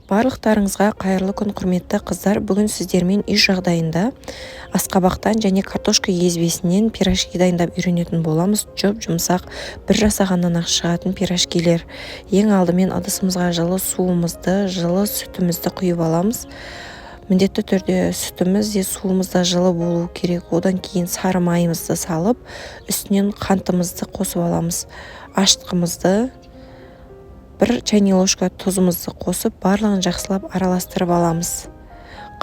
Барлықтарыңызға қайырлы күн, құрметті қыздар. Бүгін сіздермен үй жағдайында асқабақтан және картошка езбесінен пирожки дайындап үйренетін боламыз. Жұмсақ, бір жасағаннан-ақ шығатын пирожкилер. Ең алдымен ыдысымызға жылы суымызды, жылы сүтімізді құйып аламыз. Міндетті түрде сүтіміз де суымыз да жылы болу керек. Одан кейін сары майымызды салып, үстінен қантымызды қосып аламыз. Ашытқымызды, бір чайный ложка тұзымызды қосып, барлығын жақсылап араластырып аламыз.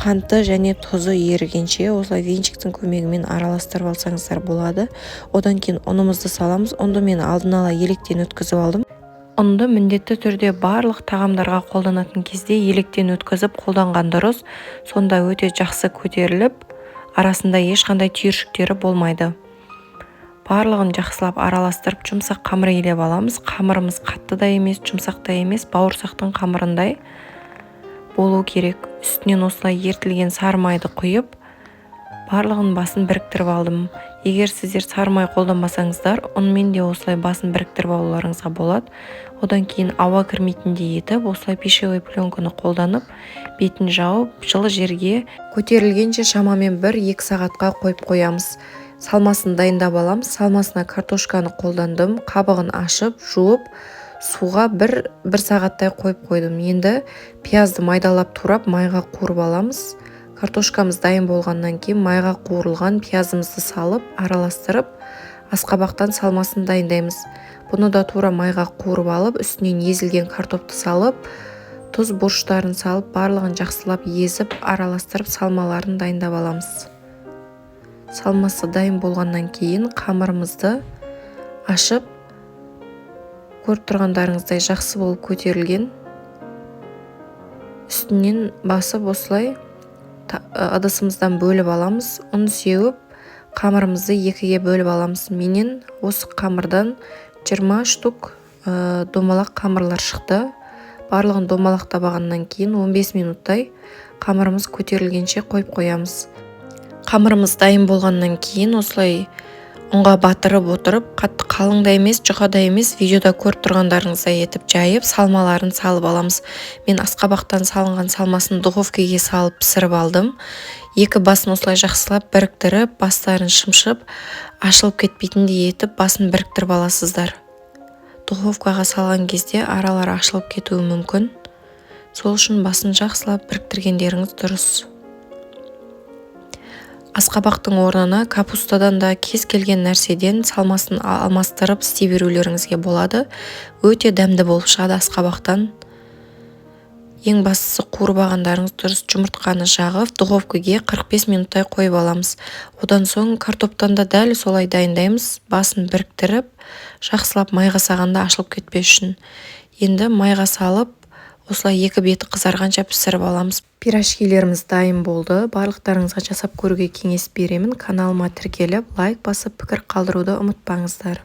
Қанты және тұзы ерігенше осылай венчиктің көмегімен араластырып алсаңыздар болады. Одан кейін ұнымызды саламыз. Ұнды мен алдын ала електен өткізіп алдым. Ұнды міндетті түрде барлық тағамдарға қолданатын кезде електен өткізіп қолданған дұрыс. Сонда өте жақсы көтеріліп, арасында ешқандай түйіршіктері болмайды. Барлығын жақсылап араластырып, жұмсақ қамыр елеп аламыз. Қамырымыз қатты да емес, жұмсақ та емес, бауырсақтың қамырындай болу керек. Үстінен осылай ертілген сары майды құйып, барлығын басын біріктіріп алдым. Егер сіздер сары май қолданбасаңыздар, ұнмен де осылай басын біріктіріп алуларыңызға болады. Одан кейін ауа кірмейтіндей етіп, осылай пищевой пленканы қолданып, бетін жауып, жылы жерге көтерілгенше шамамен 1-2 сағатқа қойып қоямыз. Салмасын дайындап аламыз. Салмасына картошканы қолдандым. Қабығын ашып, жуып, суға 1 сағаттай қойып қойдым. Енді пиязды майдалап турап, майға қуырып аламыз. Картошкамыз дайын болғаннан кейін майға қуырылған пиязымызды салып, араластырып, асқабақтан салмасын дайындаймыз. Бұны да тура майға қуырып алып, үстінен езілген картопты салып, тұз бұрыштарын салып, барлығын жақсылап езіп, араластырып, салмаларын дайындап аламыз. Салмасы дайын болғаннан кейін қамырымызды ашып, көріп тұрғандарыңыздай жақсы болып көтерілген. Үстінен басып осылай ыдысымыздан бөліп аламыз. Ұн сеуіп, қамырымызды 2-ге бөліп аламыз. Менен осы қамырдан 20 штук домалақ қамырлар шықты. Барлығын домалақтабағаннан кейін 15 минуттай қамырымыз көтерілгенше қойып қоямыз. Қамырымыз дайын болғаннан кейін осылай ұнға батырып отырып, қатты қалың да емес, жұқа да емес, видеода көріп тұрғандарыңыздай етіп жайып, салмаларын салып аламыз. Мен асқабақтан салынған салмасын духовкаға салып пісіріп алдым. 2 басын осылай жақсылап біріктіріп, бастарын шымшып, ашылып кетпейтіндей етіп, басын біріктіріп аласыздар. Духовкаға салған кезде аралары ашылып кетуі мүмкін. Сол үшін басын жақсылап біріктіргендеріңіз дұрыс. Асқабақтың орнына капустадан да кез келген нәрседен салмасын алмастырып істей берулеріңізге болады. Өте дәмді болып шығады асқабақтан. Ең бастысы қуырып алғандарыңыз дұрыс. Жұмыртқаны жағып, духовкаға 45 минуттай қойып аламыз. Одан соң картоптан да дәл солай дайындаймыз. Басын біріктіріп, жақсылап майға сағанда ашылып кетпес үшін. Енді майға салып, осылай 2 беті қызарғанша пісіріп аламыз. Пирожкилеріміз дайын болды. Барлықтарыңызға жасап көруге кеңес беремін. Каналыма тіркеліп, лайк басып, пікір қалдыруды ұмытпаңыздар.